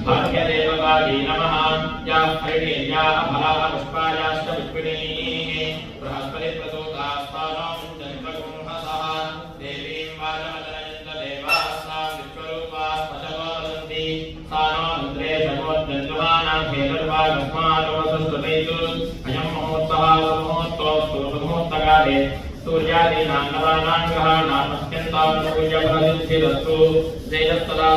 भाग्यदेवतायै नमः। या हरिणीया अफला पुष्पायाश्च पुष्पिणीः बृहस्पतिप्रसूतास्तानां चन्द्रगुंहसः देवीं वाचमजनयन्त देवास्तां विश्वरूपाः पशवो वदन्ति सा नो रुद्रे शतोद्यन्त्वानां खेतर्वागस्मादोसस्तुतैतु अयं महोत्सवोत्तोऽस्तु सुमुहूर्तकाले सूर्यादीनां नवानां ग्रहाणां अत्यन्तां सूर्यफलसिद्धिरस्तु तेजस्तदा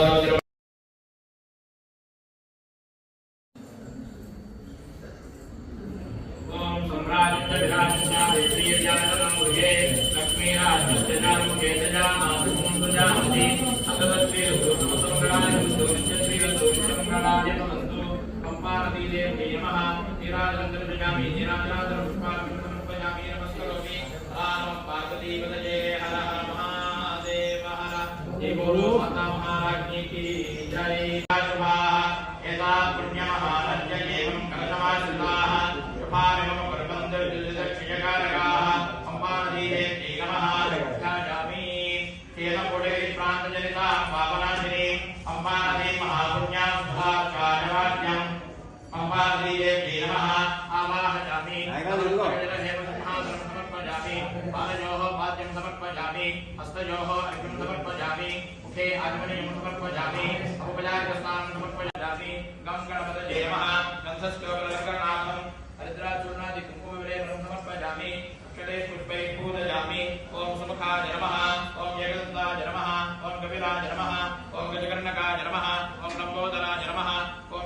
हस्तयोः अर्घ्यं समर्पयामि मुखे आचमनीयं समर्पयामि औपचारिकस्नानं समर्पयामि गं गणपतये नमः गन्धस्तोत्रलङ्करणार्थं हरिद्राचूर्णादि कुङ्कुमविलेपनं समर्पयामि अक्षते पुष्पैः पूजयामि ॐ सुमुखाय नमः ॐ एकदन्ताय नमः ॐ कपिलाय नमः ॐ गजकर्णकाय नमः ॐ लम्बोदराय नमः ॐ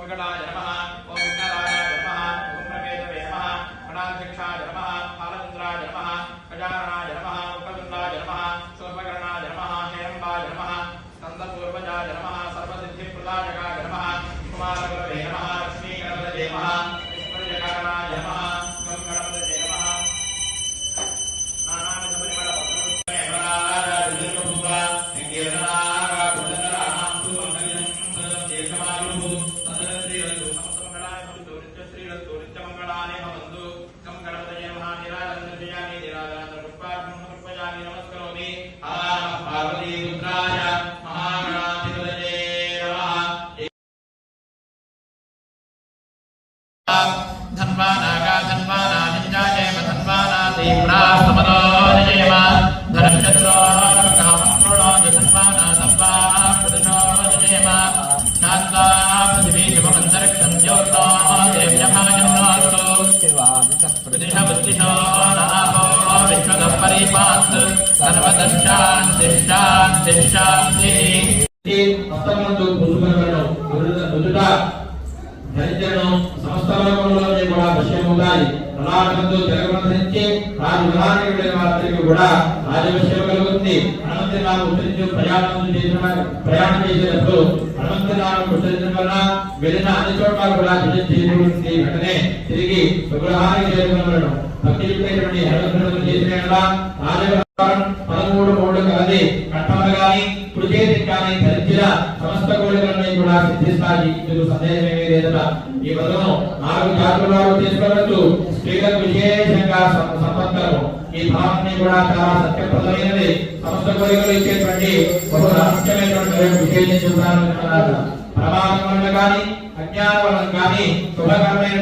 विकटाय नमः ॐ विघ्नराय नमः ॐ प्रमेतवे नमः गणाध्यक्षाय नमः बालचन्द्राय नमः गजाननाय नमः मुखविन्दाय नमः शोभकर्णाय नमः हेरम्बाय नमः स्कन्दपूर्वजाय नमः सर्वसिद्धिप्रदायकाय नमः कुमारगुरवे नमः लक्ष्मीगणपतये नमः विष्णुजकाराय नमः गं गणपतये नमः धन्वानागा धन्वाना निजायेम धन्वाना तीव्रा समनो निजयेम धनचन्द्रो कामक्रोणो धन्वाना धन्वा प्रदनो निजयेम शान्ता पृथिवी शिवमन्तरिक्षं ज्योत्नो देव्यभाजन्नोऽस्तु प्रतिशबुद्धिशो नामो विश्वतः परिपान्तु सर्वतः शान्तिः शान्तिः शान्तिः हस्तमन्तु पुष्पकरणं ధరించను సమస్త లోకములలోనే కూడా విషయముగాలి ప్రలాపంతో జగమంతరించి రాజుగారికి వెళ్ళిన వారికి కూడా రాజవిషయం కలుగుతుంది హనుమంతుని నామం ఉచ్చరించు ప్రయాణం చేసినప్పుడు హనుమంతుని నామం ఉచ్చరించడం వలన వెళ్ళిన అన్ని చోట్ల కూడా విజయం చేయబడుతుంది వెంటనే తిరిగి స్వగృహానికి చేరుకున్నాడు భక్తియుక్తమైనటువంటి హనుమంతుడు చేసిన రాజవ్యవహారం 13 కోట్లు కలది కంఠములు గాని కృచేతి కానీ ధరించిన సమస్త కోరికలన్నీ కూడా సిద్ధిస్తాయి ఇందుకు సందేహమేమీ లేదట ఈ వ్రతము 4 జాతుల వారు చేసుకోవచ్చు స్త్రీలకు విశేషంగా సంపత్తము ఈ భావాన్ని కూడా చాలా సత్యప్రదమైనది సమస్త కోరికలు ఇచ్చేటువంటి బహు రహస్యమైనటువంటి విశేషం చెబుతాను పరమాత్మ వలన కానీ అజ్ఞానం వలన కానీ శుభకరమైన